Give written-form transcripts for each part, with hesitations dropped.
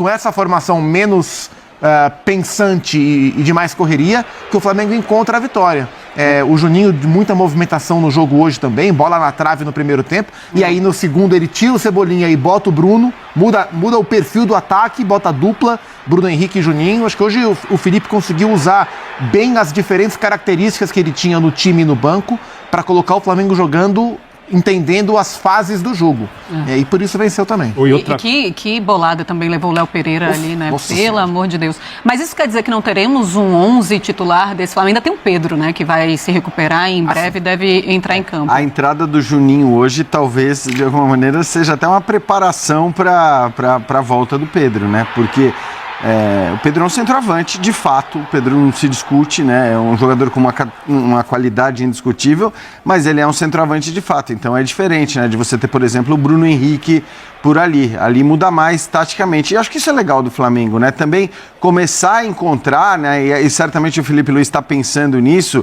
com essa formação menos pensante e de mais correria, que o Flamengo encontra a vitória. O Juninho, de muita movimentação no jogo hoje também, bola na trave no primeiro tempo, e aí no segundo ele tira o Cebolinha e bota o Bruno, muda o perfil do ataque, bota a dupla, Bruno Henrique e Juninho. Acho que hoje o Felipe conseguiu usar bem as diferentes características que ele tinha no time e no banco para colocar o Flamengo jogando, entendendo as fases do jogo. E por isso venceu também. Que bolada também levou o Léo Pereira ali, né? Pelo amor de Deus. Mas isso quer dizer que não teremos um 11 titular desse Flamengo? Ainda tem o Pedro, né? Que vai se recuperar e em breve deve entrar em campo. A entrada do Juninho hoje, talvez, de alguma maneira, seja até uma preparação para a volta do Pedro, né? Porque o Pedro é um centroavante, de fato, o Pedro não se discute, né? É um jogador com uma qualidade indiscutível, mas ele é um centroavante de fato, então é diferente, né? De você ter, por exemplo, o Bruno Henrique por ali muda mais taticamente, e acho que isso é legal do Flamengo, né? Também começar a encontrar, né? E certamente o Felipe Luiz está pensando nisso,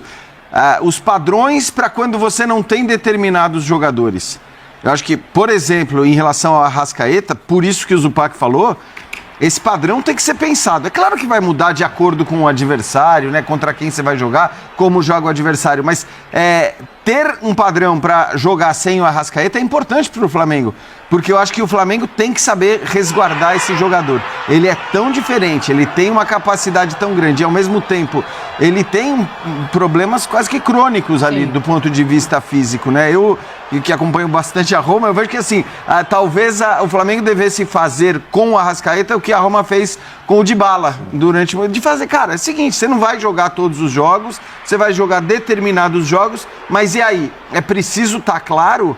os padrões para quando você não tem determinados jogadores. Eu acho que, por exemplo, em relação ao Arrascaeta, por isso que o Zupac falou, esse padrão tem que ser pensado. É claro que vai mudar de acordo com o adversário, né? Contra quem você vai jogar, como joga o adversário. Mas ter um padrão para jogar sem o Arrascaeta é importante para o Flamengo. Porque eu acho que o Flamengo tem que saber resguardar esse jogador. Ele é tão diferente, ele tem uma capacidade tão grande. E ao mesmo tempo, ele tem problemas quase que crônicos ali do ponto de vista físico, né? Eu que acompanho bastante a Roma, eu vejo que assim, talvez o Flamengo devesse fazer com o Arrascaeta o que a Roma fez com o Dybala de fazer, cara, é o seguinte, você não vai jogar todos os jogos, você vai jogar determinados jogos, mas e aí? É preciso estar claro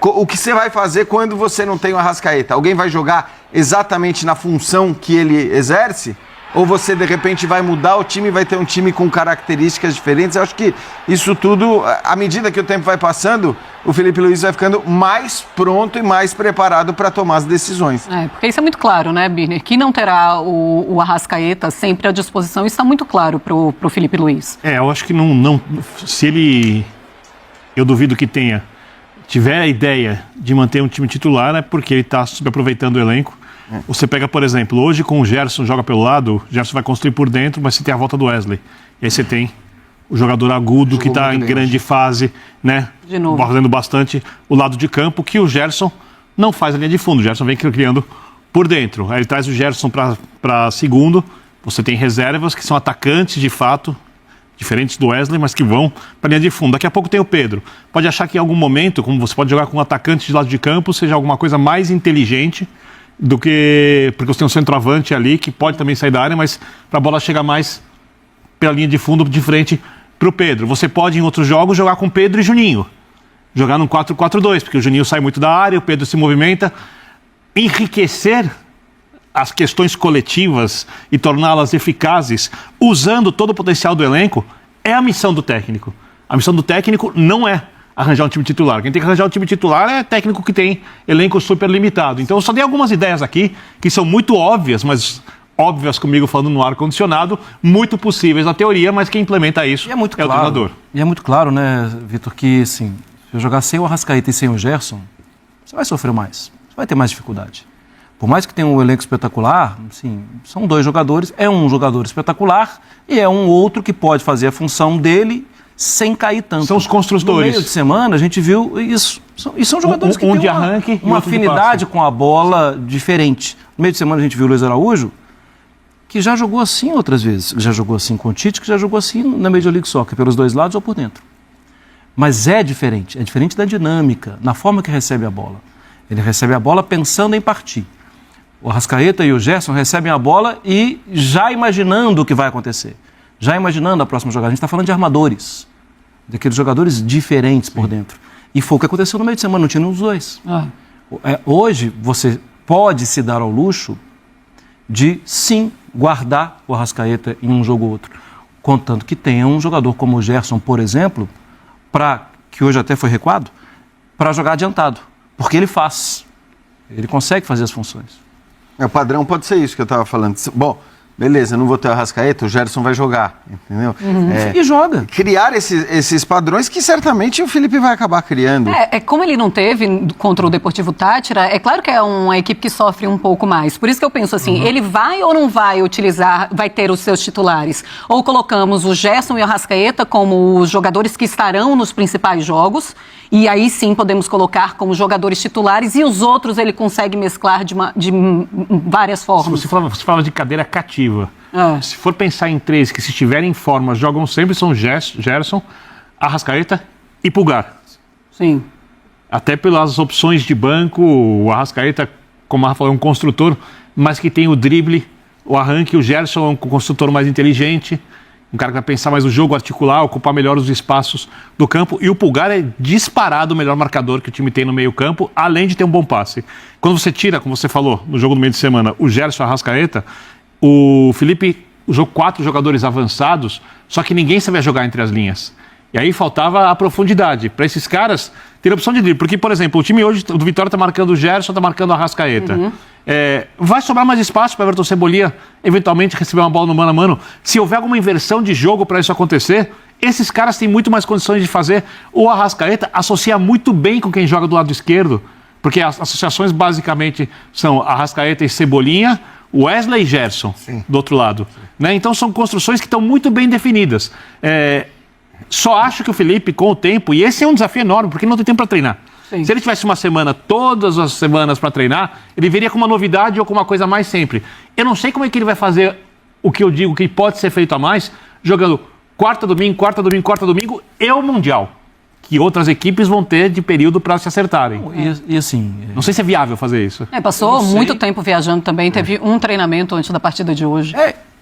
o que você vai fazer quando você não tem o Arrascaeta. Alguém vai jogar exatamente na função que ele exerce? Ou você, de repente, vai mudar o time e vai ter um time com características diferentes? Eu acho que isso tudo, à medida que o tempo vai passando, o Felipe Luiz vai ficando mais pronto e mais preparado para tomar as decisões. Porque isso é muito claro, né, Birner? Que não terá o Arrascaeta sempre à disposição, isso está muito claro para o Felipe Luiz. Eu acho que não. Se ele. Eu duvido que tiver a ideia de manter um time titular, é porque ele está subaproveitando o elenco. Você pega, por exemplo, hoje com o Gerson, joga pelo lado, o Gerson vai construir por dentro, mas você tem a volta do Wesley. E aí você tem o jogador agudo que está em grande fase, né? De novo. Fazendo bastante o lado de campo, que o Gerson não faz a linha de fundo. O Gerson vem criando por dentro. Aí ele traz o Gerson para segundo. Você tem reservas que são atacantes de fato, diferentes do Wesley, mas que vão para a linha de fundo. Daqui a pouco tem o Pedro. Pode achar que em algum momento, como você pode jogar com um atacante de lado de campo, seja alguma coisa mais inteligente do que... Porque você tem um centroavante ali que pode também sair da área, mas para a bola chegar mais pela linha de fundo de frente para o Pedro. Você pode, em outros jogos, jogar com Pedro e Juninho. Jogar num 4-4-2, porque o Juninho sai muito da área, o Pedro se movimenta. Enriquecer as questões coletivas e torná-las eficazes, usando todo o potencial do elenco, é a missão do técnico. A missão do técnico não é arranjar um time titular. Quem tem que arranjar um time titular é técnico que tem elenco super limitado. Então eu só dei algumas ideias aqui, que são muito óbvias, mas óbvias comigo falando no ar-condicionado, muito possíveis na teoria, mas quem implementa isso é o treinador. E é muito claro, né, Vitor, que assim, se eu jogar sem o Arrascaeta e sem o Gerson, você vai sofrer mais, você vai ter mais dificuldade. Por mais que tenha um elenco espetacular, assim, são dois jogadores, é um jogador espetacular e é um outro que pode fazer a função dele sem cair tanto. São os construtores. No meio de semana a gente viu isso. E são jogadores que têm uma afinidade com a bola diferente. No meio de semana a gente viu o Luiz Araújo, que já jogou assim outras vezes. Já jogou assim com o Tite, que já jogou assim na Major League Soccer, pelos dois lados ou por dentro. Mas é diferente da dinâmica, na forma que recebe a bola. Ele recebe a bola pensando em partir. O Arrascaeta e o Gerson recebem a bola e já imaginando o que vai acontecer. Já imaginando a próxima jogada. A gente está falando de armadores, daqueles jogadores diferentes por dentro. E foi o que aconteceu no meio de semana, não tinha os dois. Hoje, você pode se dar ao luxo de, sim, guardar o Arrascaeta em um jogo ou outro. Contanto que tenha um jogador como o Gerson, por exemplo, que hoje até foi recuado, para jogar adiantado. Porque ele consegue fazer as funções. O padrão pode ser isso que eu estava falando. Bom, beleza, não vou ter o Arrascaeta, o Gerson vai jogar, entendeu? E joga. Criar esses padrões que certamente o Felipe vai acabar criando. Como ele não teve contra o Deportivo Táchira, é claro que é uma equipe que sofre um pouco mais. Por isso que eu penso assim, ele vai ou não vai utilizar, vai ter os seus titulares? Ou colocamos o Gerson e o Arrascaeta como os jogadores que estarão nos principais jogos, e aí sim podemos colocar como jogadores titulares, e os outros ele consegue mesclar de várias formas. Você fala de cadeira cativa. Se for pensar em 3 que, se estiverem em forma, jogam sempre, são Gerson, Arrascaeta e Pulgar. Sim. Até pelas opções de banco, o Arrascaeta, como a Rafa falou, é um construtor, mas que tem o drible, o arranque. O Gerson é um construtor mais inteligente, um cara que vai pensar mais o jogo, articular, ocupar melhor os espaços do campo. E o Pulgar é disparado o melhor marcador que o time tem no meio campo, além de ter um bom passe. Quando você tira, como você falou, no jogo do meio de semana, o Gerson e o Arrascaeta, o Felipe usou 4 jogadores avançados, só que ninguém sabia jogar entre as linhas. E aí faltava a profundidade. Para esses caras, ter opção de drible. Porque, por exemplo, o time hoje do Vitória está marcando o Gerson, está marcando o Arrascaeta. Vai sobrar mais espaço para o Everton Cebolinha eventualmente receber uma bola no mano a mano. Se houver alguma inversão de jogo para isso acontecer, esses caras têm muito mais condições de fazer. O Arrascaeta associa muito bem com quem joga do lado esquerdo, porque as associações basicamente são Arrascaeta e Cebolinha, Wesley e Gerson, do outro lado. Né? Então são construções que estão muito bem definidas. Só acho que o Felipe, com o tempo, e esse é um desafio enorme, porque ele não tem tempo para treinar. Sim. Se ele tivesse uma semana, todas as semanas para treinar, ele viria com uma novidade ou com uma coisa a mais sempre. Eu não sei como é que ele vai fazer o que eu digo que pode ser feito a mais, jogando quarta, domingo e o Mundial, que outras equipes vão ter de período para se acertarem. E assim... Não sei se é viável fazer isso. Passou muito tempo viajando também, teve um treinamento antes da partida de hoje.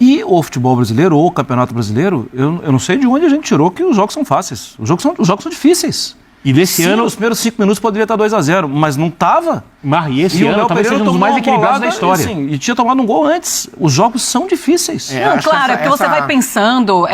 E o futebol brasileiro, ou o campeonato brasileiro, eu não sei de onde a gente tirou que os jogos são fáceis. Os jogos são difíceis. E desse ano... Os primeiros 5 minutos poderia estar 2-0, mas não estava. E esse ano talvez seja um dos mais equilibrados da história. E tinha tomado um gol antes. Os jogos são difíceis. Claro, porque você vai pensando,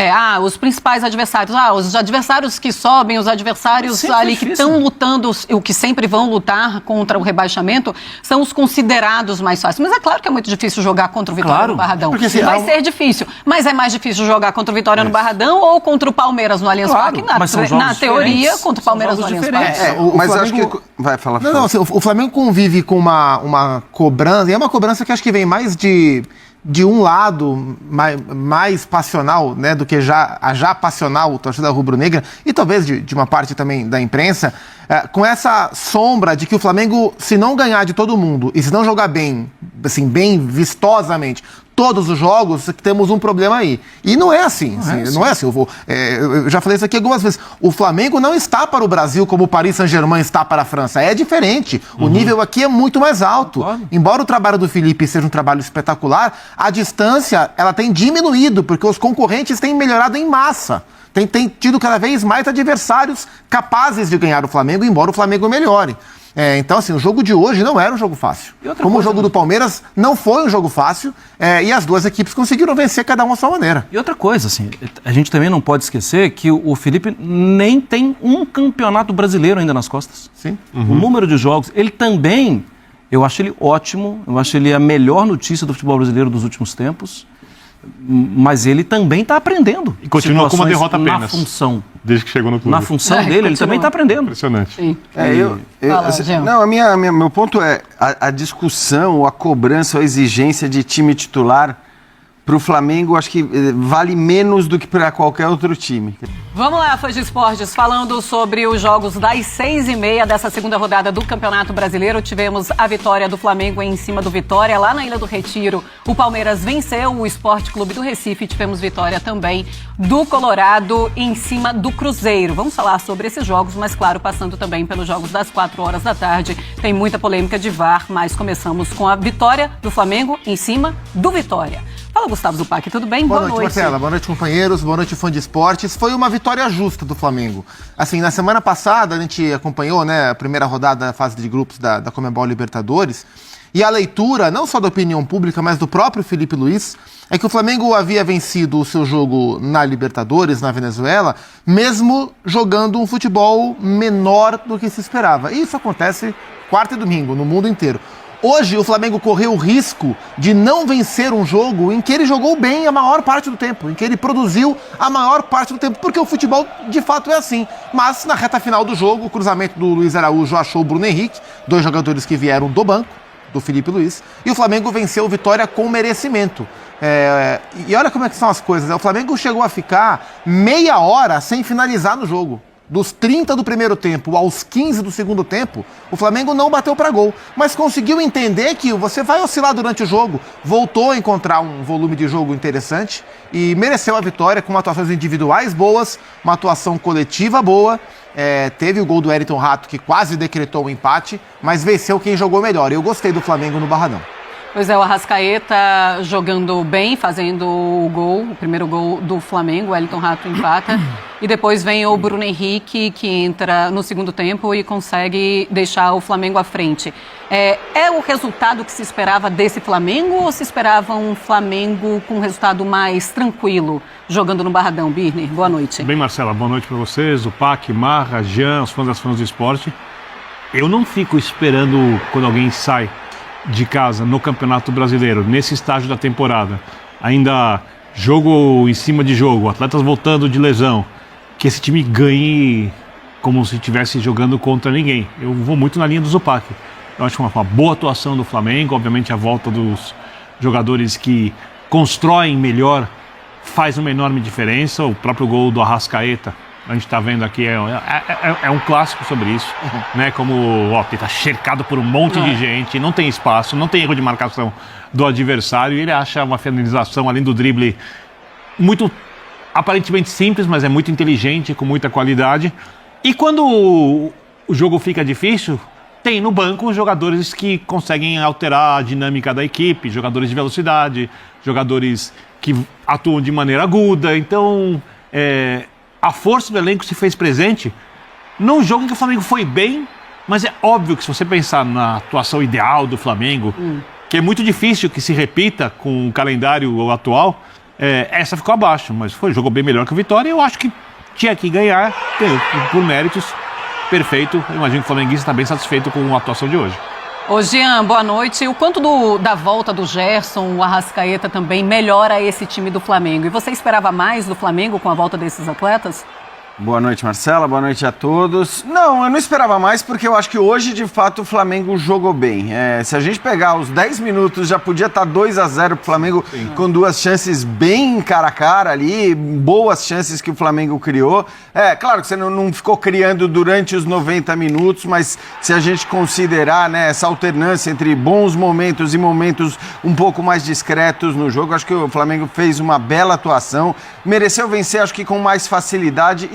os principais adversários, os adversários que sobem, os adversários ali que estão lutando, o que sempre vão lutar contra o rebaixamento, são os considerados mais fáceis. Mas é claro que é muito difícil jogar contra o Vitória no Barradão. Porque, vai ser difícil. Mas é mais difícil jogar contra o Vitória no Barradão ou contra o Palmeiras no Allianz Parque? Na teoria, contra o Palmeiras no Allianz Parque. Mas acho que... Vai, falar. Não, assim, o Flamengo convive com uma cobrança, e é uma cobrança que acho que vem mais de um lado mais passional, né, do que a já passional torcida rubro-negra, e talvez de uma parte também da imprensa, com essa sombra de que o Flamengo, se não ganhar de todo mundo e se não jogar bem, assim, bem vistosamente, todos os jogos, temos um problema aí. E não é assim. Não é assim. Eu já falei isso aqui algumas vezes. O Flamengo não está para o Brasil como o Paris Saint-Germain está para a França. É diferente. O nível aqui é muito mais alto. Embora o trabalho do Felipe seja um trabalho espetacular, a distância ela tem diminuído, porque os concorrentes têm melhorado em massa. Tem tido cada vez mais adversários capazes de ganhar o Flamengo, embora o Flamengo melhore. Então, assim, o jogo de hoje não era um jogo fácil. Como o jogo do Palmeiras não foi um jogo fácil, e as duas equipes conseguiram vencer cada uma à sua maneira. E outra coisa, assim, a gente também não pode esquecer que o Felipe nem tem um campeonato brasileiro ainda nas costas. Sim. O número de jogos, ele também, eu acho ele ótimo, eu acho ele a melhor notícia do futebol brasileiro dos últimos tempos, mas ele também está aprendendo. E continua com uma derrota apenas. Na função. Desde que chegou no clube. Na função dele, ele também está aprendendo. Impressionante. Sim. Meu ponto é a discussão, a cobrança, a exigência de time titular para o Flamengo, acho que vale menos do que para qualquer outro time. Vamos lá, fãs de esportes, falando sobre os jogos das 6h30 dessa segunda rodada do Campeonato Brasileiro. Tivemos a vitória do Flamengo em cima do Vitória, lá na Ilha do Retiro. O Palmeiras venceu o Sport Clube do Recife. Tivemos vitória também do Colorado em cima do Cruzeiro. Vamos falar sobre esses jogos, mas claro, passando também pelos jogos das 4 horas da tarde. Tem muita polêmica de VAR, mas começamos com a vitória do Flamengo em cima do Vitória. Fala, Gustavo Zupac, tudo bem? Boa noite, Marcela. Boa noite, companheiros. Boa noite, fã de esportes. Foi uma vitória justa do Flamengo. Assim, na semana passada, a gente acompanhou, né, a primeira rodada da fase de grupos da Conmebol Libertadores, e a leitura, não só da opinião pública, mas do próprio Felipe Luiz, é que o Flamengo havia vencido o seu jogo na Libertadores, na Venezuela, mesmo jogando um futebol menor do que se esperava. E isso acontece quarta e domingo, no mundo inteiro. Hoje o Flamengo correu o risco de não vencer um jogo em que ele jogou bem a maior parte do tempo, em que ele produziu a maior parte do tempo, porque o futebol de fato é assim. Mas na reta final do jogo, o cruzamento do Luiz Araújo achou o Bruno Henrique, 2 jogadores que vieram do banco, do Felipe Luiz, e o Flamengo venceu o Vitória com merecimento. E olha como é que são as coisas, o Flamengo chegou a ficar meia hora sem finalizar no jogo. Dos 30 do primeiro tempo aos 15 do segundo tempo, o Flamengo não bateu para gol, mas conseguiu entender que você vai oscilar durante o jogo, voltou a encontrar um volume de jogo interessante e mereceu a vitória com atuações individuais boas, uma atuação coletiva boa. Teve o gol do Wellington Rato, que quase decretou o empate, mas venceu quem jogou melhor. Eu gostei do Flamengo no Barradão. Pois é, o Arrascaeta jogando bem, fazendo o primeiro gol do Flamengo, o Wellington Rato empata. E depois vem o Bruno Henrique, que entra no segundo tempo e consegue deixar o Flamengo à frente. É o resultado que se esperava desse Flamengo ou se esperava um Flamengo com um resultado mais tranquilo, jogando no Barradão? Birner, boa noite. Bem, Marcela, boa noite para vocês, o Pac, Marra, Jean, os fãs do esporte. Eu não fico esperando quando alguém sai de casa no Campeonato Brasileiro, nesse estágio da temporada, ainda jogo em cima de jogo, atletas voltando de lesão, que esse time ganhe como se estivesse jogando contra ninguém. Eu vou muito na linha do Zupac. Eu acho uma boa atuação do Flamengo, obviamente a volta dos jogadores que constroem melhor faz uma enorme diferença. O próprio gol do Arrascaeta, a gente está vendo aqui, é um clássico sobre isso, né? Como ele está cercado por um monte de gente, não tem espaço, não tem erro de marcação do adversário, e ele acha uma finalização além do drible muito aparentemente simples, mas é muito inteligente, com muita qualidade. E quando o jogo fica difícil, tem no banco jogadores que conseguem alterar a dinâmica da equipe, jogadores de velocidade, jogadores que atuam de maneira aguda. Então, a força do elenco se fez presente num jogo em que o Flamengo foi bem, mas é óbvio que se você pensar na atuação ideal do Flamengo, que é muito difícil que se repita com o calendário atual, essa ficou abaixo, mas jogou bem melhor que o Vitória, e eu acho que tinha que ganhar, por méritos, perfeito. Eu imagino que o flamenguista está bem satisfeito com a atuação de hoje. Ô Jean, boa noite. O quanto da volta do Gerson, o Arrascaeta também melhora esse time do Flamengo? E você esperava mais do Flamengo com a volta desses atletas? Boa noite, Marcela. Boa noite a todos. Não, eu não esperava mais porque eu acho que hoje, de fato, o Flamengo jogou bem. Se a gente pegar os 10 minutos, já podia estar 2-0 pro Flamengo. Sim. Com 2 chances bem cara a cara ali, boas chances que o Flamengo criou. Claro que você não ficou criando durante os 90 minutos, mas se a gente considerar, né, essa alternância entre bons momentos e momentos um pouco mais discretos no jogo, acho que o Flamengo fez uma bela atuação. Mereceu vencer, acho que com mais facilidade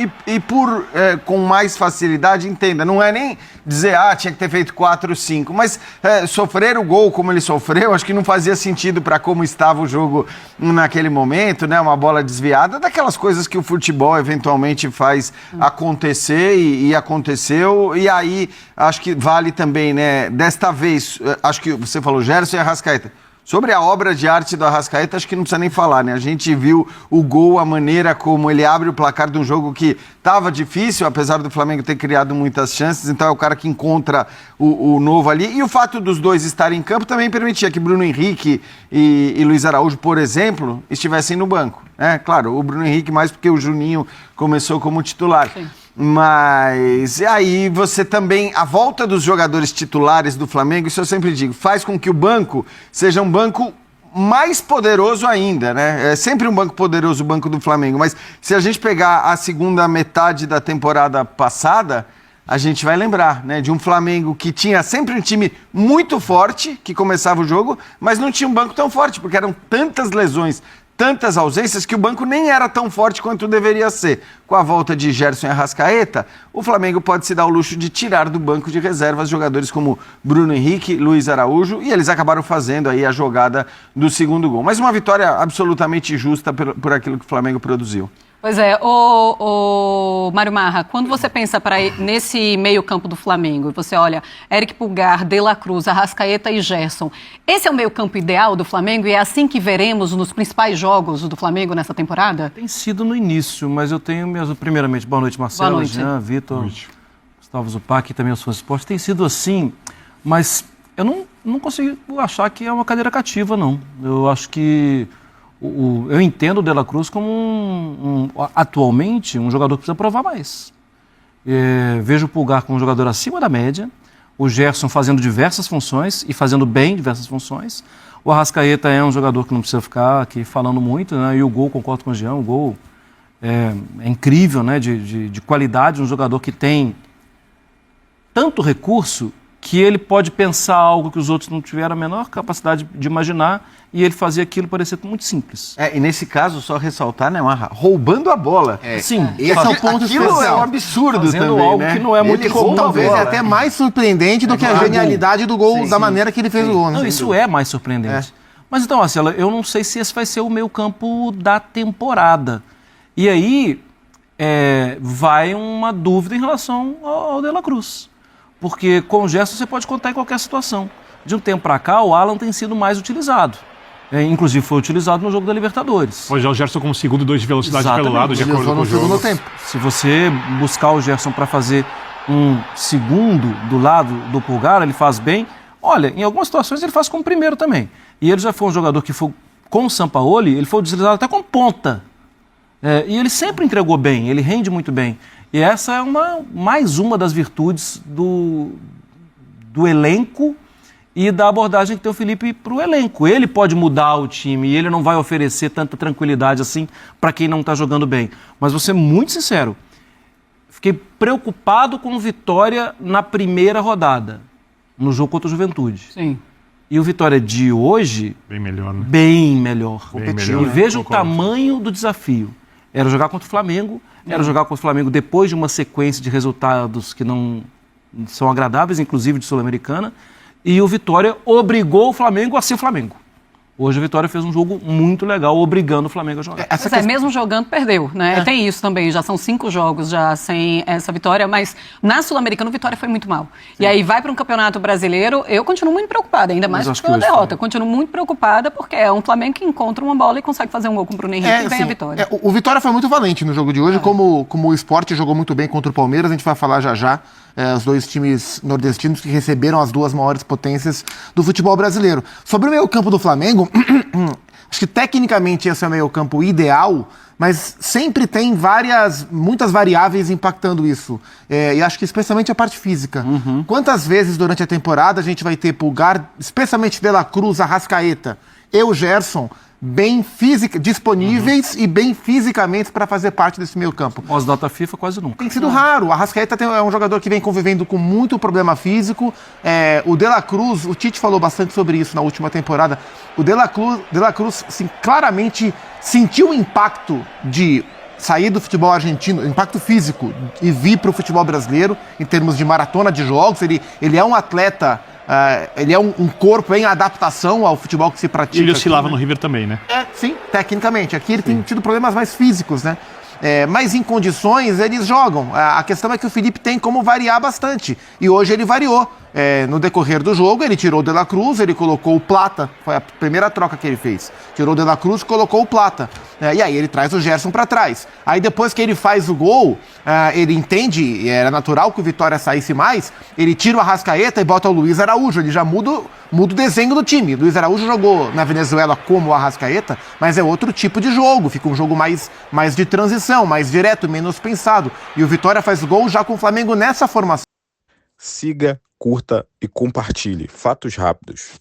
com mais facilidade, entenda, não é nem dizer, tinha que ter feito 4, 5, mas sofrer o gol como ele sofreu, acho que não fazia sentido para como estava o jogo naquele momento, né? Uma bola desviada, daquelas coisas que o futebol eventualmente faz acontecer e aconteceu, e aí acho que vale também, né? Desta vez, acho que você falou Gerson e Arrascaeta. Sobre a obra de arte do Arrascaeta, acho que não precisa nem falar, né? A gente viu o gol, a maneira como ele abre o placar de um jogo que estava difícil, apesar do Flamengo ter criado muitas chances, então é o cara que encontra o novo ali. E o fato dos dois estarem em campo também permitia que Bruno Henrique e Luiz Araújo, por exemplo, estivessem no banco. Claro, o Bruno Henrique mais porque o Juninho começou como titular. Sim. Mas aí você também, a volta dos jogadores titulares do Flamengo, isso eu sempre digo, faz com que o banco seja um banco mais poderoso ainda, né? É sempre um banco poderoso o banco do Flamengo, mas se a gente pegar a segunda metade da temporada passada, a gente vai lembrar, né, de um Flamengo que tinha sempre um time muito forte, que começava o jogo, mas não tinha um banco tão forte, porque eram tantas lesões, tantas ausências, que o banco nem era tão forte quanto deveria ser. Com a volta de Gerson e Arrascaeta, o Flamengo pode se dar o luxo de tirar do banco de reservas jogadores como Bruno Henrique, Luiz Araújo, e eles acabaram fazendo aí a jogada do segundo gol. Mas uma vitória absolutamente justa por aquilo que o Flamengo produziu. Pois é, o Mário Marra, quando você pensa nesse meio campo do Flamengo, você olha Eric Pulgar, De La Cruz, Arrascaeta e Gerson, esse é o meio campo ideal do Flamengo e é assim que veremos nos principais jogos do Flamengo nessa temporada? Tem sido no início, mas eu tenho primeiramente, boa noite Marcelo, boa noite. Jean, Vitor, Gustavo Zupac e também os fãs do esporte, tem sido assim, mas Eu não consigo achar que é uma cadeira cativa, não. Eu acho que eu entendo o De La Cruz como atualmente um jogador que precisa provar mais. Vejo o Pulgar como um jogador acima da média, o Gerson fazendo diversas funções e fazendo bem diversas funções. O Arrascaeta é um jogador que não precisa ficar aqui falando muito, né? E o gol, concordo com o Jean, o gol é incrível, né? De qualidade, um jogador que tem tanto recurso que ele pode pensar algo que os outros não tiveram a menor capacidade de imaginar e ele fazia aquilo parecer muito simples. E nesse caso, só ressaltar, né, Marra, roubando a bola. Sim. Esse é o ponto Aquilo é um absurdo fazendo também, algo né? que não é muito comum. Talvez é até mais surpreendente do que a genialidade do gol, da maneira que ele fez o gol. Não, isso é mais surpreendente. Mas então, Marcelo, eu não sei se esse vai ser o meio campo da temporada. E aí vai uma dúvida em relação ao De La Cruz. Porque com o Gerson você pode contar em qualquer situação. De um tempo para cá, o Alan tem sido mais utilizado. Inclusive foi utilizado no jogo da Libertadores. Hoje é o Gerson como segundo e 2 de velocidade pelo lado, de acordo com o jogo. No tempo. Se você buscar o Gerson para fazer um segundo do lado do Pulgar, ele faz bem. Olha, em algumas situações ele faz como primeiro também. E ele já foi um jogador que foi, com o Sampaoli, ele foi utilizado até como ponta. E ele sempre entregou bem, ele rende muito bem. E essa é mais uma das virtudes do elenco e da abordagem que tem o Felipe para o elenco. Ele pode mudar o time e ele não vai oferecer tanta tranquilidade assim para quem não está jogando bem. Mas vou ser muito sincero, fiquei preocupado com o Vitória na primeira rodada, no jogo contra o Juventude. Sim. E o Vitória de hoje... Bem melhor, né? Bem melhor. Bem melhor, E veja né? o tamanho do desafio. Era jogar contra o Flamengo, era jogar contra o Flamengo depois de uma sequência de resultados que não são agradáveis, inclusive de Sul-Americana, e o Vitória obrigou o Flamengo a ser Flamengo. Hoje a Vitória fez um jogo muito legal, obrigando o Flamengo a jogar. Mesmo jogando, perdeu, né? Tem isso também, já são 5 jogos já sem essa vitória, mas na Sul-Americana o Vitória foi muito mal. Sim. E aí vai para um campeonato brasileiro, eu continuo muito preocupada, ainda mais pela derrota. Continuo muito preocupada porque é um Flamengo que encontra uma bola e consegue fazer um gol com o Bruno Henrique e vem a vitória. O Vitória foi muito valente no jogo de hoje, como o Sport jogou muito bem contra o Palmeiras, a gente vai falar já. Os dois times nordestinos que receberam as duas maiores potências do futebol brasileiro. Sobre o meio-campo do Flamengo, acho que tecnicamente esse é o meio-campo ideal, mas sempre tem muitas variáveis impactando isso. E acho que especialmente a parte física. Quantas vezes durante a temporada a gente vai ter Pulgar, especialmente De La Cruz, Arrascaeta e o Gerson, bem disponíveis e bem fisicamente para fazer parte desse meio campo. Pós-data FIFA, quase nunca. Tem sido raro. O Arrascaeta é um jogador que vem convivendo com muito problema físico. O De La Cruz, o Tite falou bastante sobre isso na última temporada. O De La Cruz assim, claramente sentiu o impacto de sair do futebol argentino, impacto físico, e vir para o futebol brasileiro, em termos de maratona de jogos. Ele é um atleta... ele é um corpo em adaptação ao futebol que se pratica. Ele oscilava aqui, né? no River também, né? Sim, tecnicamente. Aqui ele tem tido problemas mais físicos, né? Mas em condições eles jogam. A questão é que o Felipe tem como variar bastante. E hoje ele variou. No decorrer do jogo, ele tirou o De La Cruz, ele colocou o Plata. Foi a primeira troca que ele fez. Tirou o De La Cruz e colocou o Plata. E aí ele traz o Gerson para trás. Aí depois que ele faz o gol, ele entende, e era natural que o Vitória saísse mais, ele tira o Arrascaeta e bota o Luiz Araújo. Ele já muda o desenho do time. Luiz Araújo jogou na Venezuela como o Arrascaeta, mas é outro tipo de jogo. Fica um jogo mais de transição, mais direto, menos pensado. E o Vitória faz gol já com o Flamengo nessa formação. Siga, curta e compartilhe. Fatos rápidos.